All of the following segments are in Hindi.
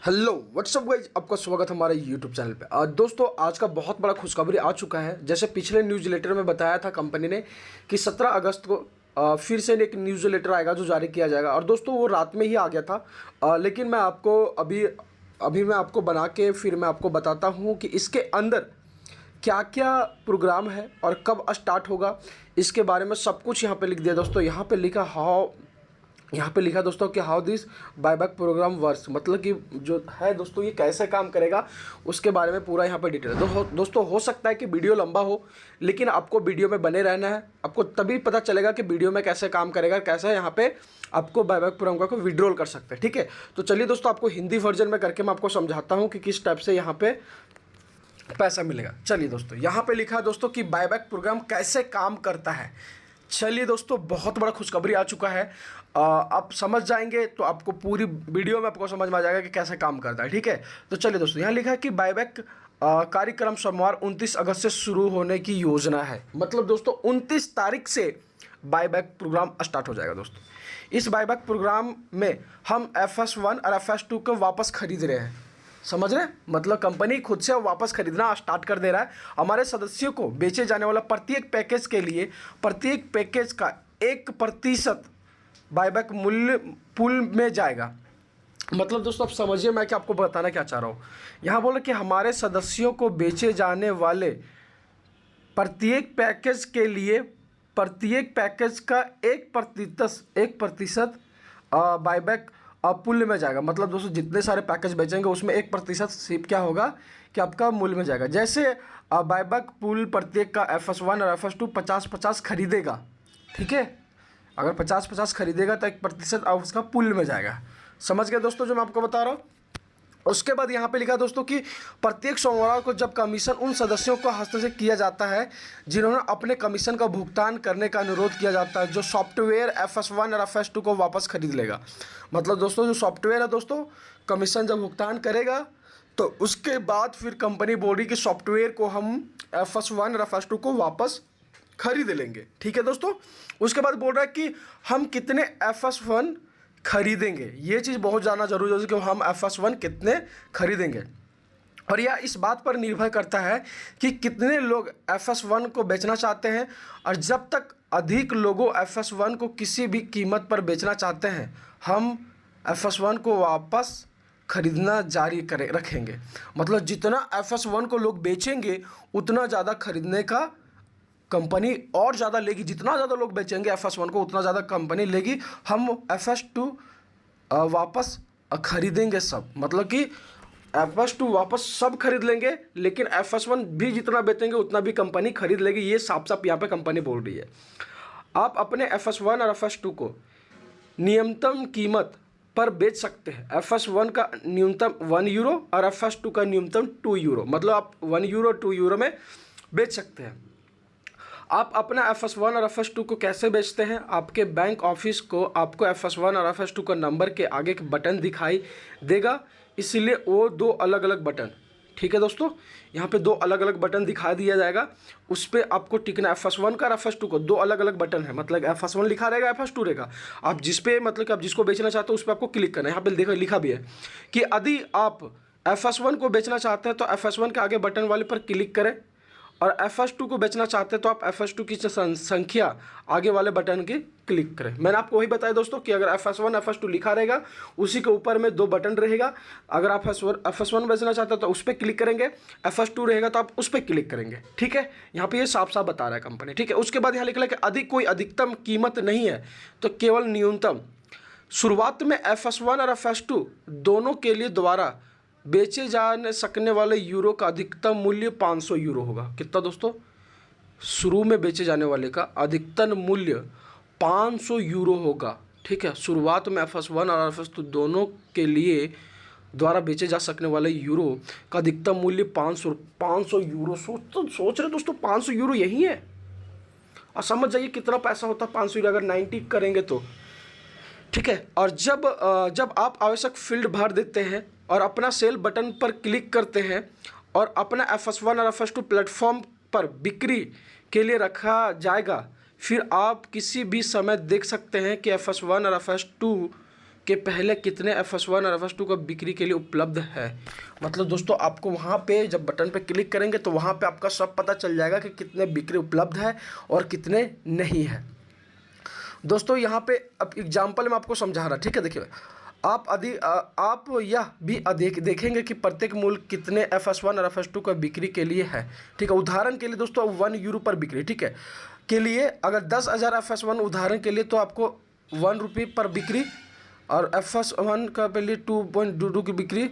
हेलो व्हाट्सअप गाइज, आपका स्वागत है हमारे यूट्यूब चैनल पे। दोस्तों, आज का बहुत बड़ा खुशखबरी आ चुका है। जैसे पिछले न्यूज़ लेटर में बताया था कंपनी ने कि 17 अगस्त को फिर से एक न्यूज़ लेटर आएगा जो जारी किया जाएगा। और दोस्तों वो रात में ही आ गया था, लेकिन मैं आपको अभी अभी मैं आपको बना के फिर मैं आपको बताता हूँ कि इसके अंदर क्या क्या प्रोग्राम है और कब स्टार्ट होगा। इसके बारे में सब कुछ यहाँ पे लिख दिया दोस्तों। यहाँ पे लिखा दोस्तों कि how this buyback program works, मतलब कि जो है दोस्तों ये कैसे काम करेगा उसके बारे में पूरा यहाँ पे डिटेल है। दोस्तों हो सकता है कि वीडियो लंबा हो, लेकिन आपको वीडियो में बने रहना है। आपको तभी पता चलेगा कि वीडियो में कैसे काम करेगा, कैसे यहाँ पे आपको बायबैक प्रोग्राम को विड्रॉल कर सकते हैं। ठीक है, तो चलिए दोस्तों आपको हिंदी वर्जन में करके मैं आपको समझाता हूँ कि किस टाइप से यहाँ पे पैसा मिलेगा। चलिए दोस्तों, यहाँ पे लिखा है दोस्तों कि बायबैक प्रोग्राम कैसे काम करता है। चलिए दोस्तों, बहुत बड़ा खुशखबरी आ चुका है। आप समझ जाएंगे तो आपको पूरी वीडियो में आपको समझ में आ जाएगा कि कैसे काम करता है। ठीक है, तो चलिए दोस्तों, यहाँ लिखा है कि बायबैक कार्यक्रम सोमवार 29 अगस्त से शुरू होने की योजना है। मतलब दोस्तों 29 तारीख से बायबैक प्रोग्राम स्टार्ट हो जाएगा। दोस्तों इस बायबैक प्रोग्राम में हम FS1 और FS2 को वापस खरीद रहे हैं। समझ रहे हैं, मतलब कंपनी खुद से वापस खरीदना स्टार्ट कर दे रहा है। हमारे सदस्यों को बेचे जाने वाला प्रत्येक पैकेज के लिए प्रत्येक पैकेज का 1% बायबैक मूल्य पूल में जाएगा। मतलब दोस्तों आप समझिए मैं क्या आपको बताना क्या चाह रहा हूँ। यहाँ बोले कि हमारे सदस्यों को बेचे जाने वाले प्रत्येक पैकेज के लिए प्रत्येक पैकेज का 1% बायबैक मूल्य में जाएगा। मतलब दोस्तों जितने सारे पैकेज बेचेंगे उसमें 1% सिर्फ क्या होगा कि आपका मूल्य में जाएगा। जैसे बायबैक पूल प्रत्येक का FS1 और FS2 50-50 खरीदेगा। ठीक है, अगर 50-50 खरीदेगा तो 1% उसका पूल में जाएगा। समझ गए दोस्तों जो मैं आपको बता रहा हूँ। उसके बाद यहाँ पे लिखा दोस्तों कि प्रत्येक सोमवार को जब कमीशन उन सदस्यों को हस्ताक्षर किया जाता है जिन्होंने अपने कमीशन का भुगतान करने का अनुरोध किया जाता है, जो सॉफ्टवेयर FS1 और FS2 को वापस खरीद लेगा। मतलब दोस्तों जो सॉफ्टवेयर है दोस्तों, कमीशन जब भुगतान करेगा तो उसके बाद फिर कंपनी बोली कि सॉफ्टवेयर को हम FS1 और FS2 को वापस खरीद लेंगे। ठीक है दोस्तों, उसके बाद बोल रहा है कि हम कितने FS1 खरीदेंगे। ये चीज़ बहुत जानना जरूरी है कि हम FS1 कितने खरीदेंगे, और यह इस बात पर निर्भर करता है कि कितने लोग FS1 को बेचना चाहते हैं। और जब तक अधिक लोगों FS1 को किसी भी कीमत पर बेचना चाहते हैं, हम FS1 को वापस खरीदना जारी रखेंगे। मतलब जितना FS1 को लोग बेचेंगे उतना ज़्यादा खरीदने का कंपनी और ज़्यादा लेगी। जितना ज़्यादा लोग बेचेंगे FS1 को उतना ज़्यादा कंपनी लेगी। हम FS2 वापस खरीदेंगे सब, मतलब कि FS2 वापस सब खरीद लेंगे, लेकिन FS1 भी जितना बेचेंगे उतना भी कंपनी खरीद लेगी। ये साफ साफ यहाँ पे कंपनी बोल रही है। आप अपने FS1 और FS2 को न्यूनतम कीमत पर बेच सकते हैं। FS1 का न्यूनतम €1 और FS2 का न्यूनतम €2। मतलब आप €1 €2 में बेच सकते हैं। आप अपना FS1 और FS2 को कैसे बेचते हैं? आपके बैंक ऑफिस को आपको FS1 और FS2 का नंबर के आगे एक बटन दिखाई देगा, इसलिए वो दो अलग अलग बटन। ठीक है दोस्तों, यहाँ पे दो अलग अलग बटन दिखा दिया जाएगा, उस पर आपको टिकना। FS1 का और FS2 को दो अलग अलग बटन है, मतलब FS1 लिखा रहेगा, FS2 रहेगा। आप जिस पे मतलब कि आप जिसको बेचना चाहते हो उस पर आपको क्लिक करना है। यहाँ पे देखो लिखा भी है कि यदि आप FS1 को बेचना चाहते हैं तो FS1 के आगे बटन वाले पर क्लिक करें, और FS2 को बेचना चाहते हैं तो आप FS2 की संख्या आगे वाले बटन की क्लिक करें। मैंने आपको वही बताया दोस्तों कि अगर FS1 FS2 लिखा रहेगा उसी के ऊपर में दो बटन रहेगा। अगर आप FS1 बेचना चाहते हैं तो उस पर क्लिक करेंगे, FS2 रहेगा तो आप उस पर क्लिक करेंगे। ठीक है, यहाँ पे ये साफ साफ बता रहा है कंपनी। ठीक है, उसके बाद यहाँ लिखा है कि कोई अधिकतम कीमत नहीं है, तो केवल न्यूनतम। शुरुआत में FS1 और FS2 दोनों के लिए द्वारा बेचे जा सकने वाले यूरो का अधिकतम मूल्य €500 होगा। कितना दोस्तों? शुरू में बेचे जाने वाले का अधिकतम मूल्य €500 होगा। ठीक है, शुरुआत में FS1 और FS2 दोनों के लिए द्वारा बेचे जा सकने वाले यूरो का अधिकतम मूल्य €500। सोच रहे दोस्तों €500 यही है। और समझ जाइए कितना पैसा होता है €500 अगर 90 करेंगे तो। ठीक है, और जब आप आवश्यक फील्ड भर देते हैं और अपना सेल बटन पर क्लिक करते हैं और अपना FS1 और FS2 प्लेटफॉर्म पर बिक्री के लिए रखा जाएगा, फिर आप किसी भी समय देख सकते हैं कि FS1 और FS2 के पहले कितने FS1 और FS2 का बिक्री के लिए उपलब्ध है। मतलब दोस्तों आपको वहाँ पे जब बटन पे क्लिक करेंगे तो वहाँ पे आपका सब पता चल जाएगा कि कितने बिक्री उपलब्ध है और कितने नहीं है। दोस्तों यहाँ पे अब एग्जाम्पल में आपको समझा रहा, ठीक है। देखिए आप यह भी देखेंगे कि प्रत्येक मूल्य कितने FS1 और FS2 का बिक्री के लिए है, ठीक है। उदाहरण के लिए दोस्तों 1 यूरो पर बिक्री, ठीक है, के लिए अगर 10,000 FS1 उदाहरण के लिए तो आपको 1 रुपये पर बिक्री, और FS1 का पे लिए 2.22 की बिक्री,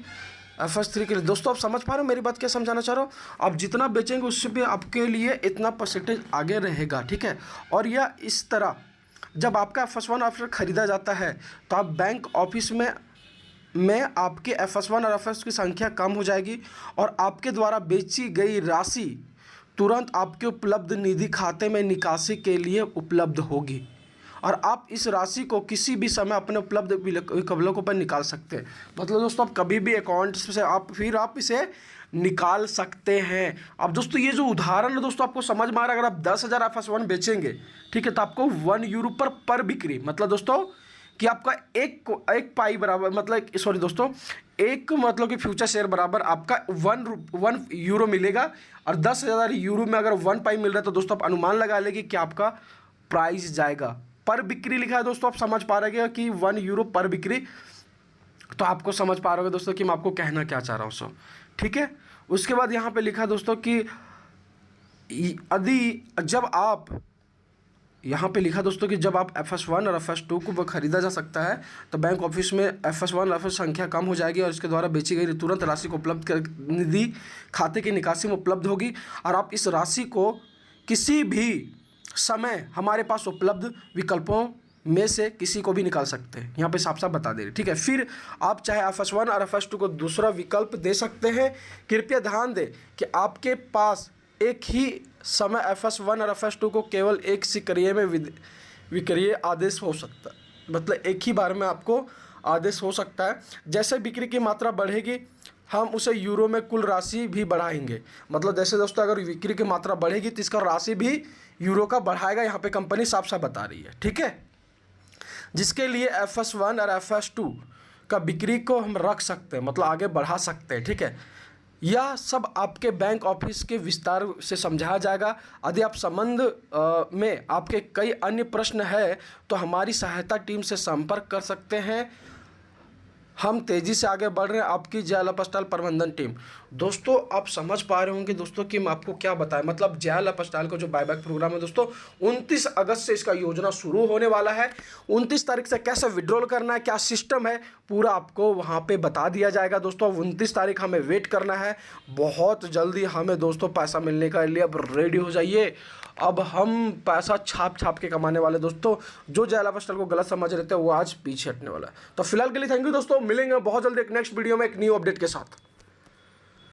FS3 के लिए। दोस्तों आप समझ पा रहे हो मेरी बात क्या समझाना चाह रहा हूँ। आप जितना बेचेंगे उससे भी आपके लिए इतना परसेंटेज आगे रहेगा, ठीक है। और यह इस तरह जब आपका FS1 ऑफर खरीदा जाता है तो आप बैंक ऑफिस में आपके FS1 और FS की संख्या कम हो जाएगी और आपके द्वारा बेची गई राशि तुरंत आपके उपलब्ध निधि खाते में निकासी के लिए उपलब्ध होगी और आप इस राशि को किसी भी समय अपने उपलब्ध विकल्पों पर निकाल सकते हैं। मतलब दोस्तों आप कभी भी अकाउंट से आप इसे निकाल सकते हैं। अब दोस्तों ये जो उदाहरण है दोस्तों आपको समझ में आ रहा है। अगर आप 10,000 FS1 बेचेंगे, ठीक है, तो आपको 1 यूरो पर बिक्री, मतलब दोस्तों कि आपका एक पाई बराबर, मतलब सॉरी दोस्तों, एक मतलब कि फ्यूचर शेयर बराबर आपका 1 यूरो मिलेगा। और 10,000 यूरो में अगर 1 पाई मिल रहा है तो दोस्तों आप अनुमान लगा लेंगे कि आपका प्राइस जाएगा। पर बिक्री लिखा है दोस्तों, आप समझ पा रहे हैं कि 1 यूरो पर बिक्री, तो आपको समझ पा रहे हो दोस्तों कि मैं आपको कहना क्या चाह रहा हूँ सो, ठीक है। उसके बाद यहाँ पे लिखा दोस्तों कि यदि जब आप यहाँ पे लिखा दोस्तों कि जब आप FS1 और FS2 को खरीदा जा सकता है तो बैंक ऑफिस में FS1 और FS संख्या कम हो जाएगी और इसके द्वारा बेची गई तुरंत राशि को उपलब्ध कर निधि खाते की निकासी में उपलब्ध होगी और आप इस राशि को किसी भी समय हमारे पास उपलब्ध विकल्पों में से किसी को भी निकाल सकते हैं। यहाँ पे साफ साफ बता दे रहे, ठीक है। फिर आप चाहे FS1 और FS2 को दूसरा विकल्प दे सकते हैं। कृपया ध्यान दें कि आपके पास एक ही समय FS1 और FS2 को केवल एक सिक्रिय में विक्रय आदेश हो सकता है, मतलब एक ही बार में आपको आदेश हो सकता है। जैसे बिक्री की मात्रा बढ़ेगी हम उसे यूरो में कुल राशि भी बढ़ाएंगे। मतलब जैसे दोस्तों अगर बिक्री की मात्रा बढ़ेगी तो इसका राशि भी यूरो का बढ़ाएगा, यहाँ पे कंपनी साफ साफ बता रही है, ठीक है। जिसके लिए FS1 और FS2 का बिक्री को हम रख सकते हैं, मतलब आगे बढ़ा सकते हैं, ठीक है। यह सब आपके बैंक ऑफिस के विस्तार से समझाया जाएगा। यदि आप संबंध में आपके कई अन्य प्रश्न है तो हमारी सहायता टीम से संपर्क कर सकते हैं। हम तेज़ी से आगे बढ़ रहे हैं, आपकी जयल अपस्टाइल प्रबंधन टीम। दोस्तों आप समझ पा रहे होंगे दोस्तों कि मैं आपको क्या बताएं, मतलब जयल अपस्टाइल का जो बायबैक प्रोग्राम है दोस्तों 29 अगस्त से इसका योजना शुरू होने वाला है। 29 तारीख से कैसे विड्रॉल करना है, क्या सिस्टम है, पूरा आपको वहाँ पे बता दिया जाएगा दोस्तों। 29 तारीख हमें वेट करना है, बहुत जल्दी हमें दोस्तों पैसा मिलने के लिए अब रेडी हो जाइए। अब हम पैसा छाप के कमाने वाले दोस्तों। जो जयल अपस्टाइल को गलत समझ रहे थे वो आज पीछे हटने वाला है। तो फिलहाल के लिए थैंक यू दोस्तों, मिलेंगे बहुत जल्दी एक नेक्स्ट वीडियो में एक न्यू अपडेट के साथ।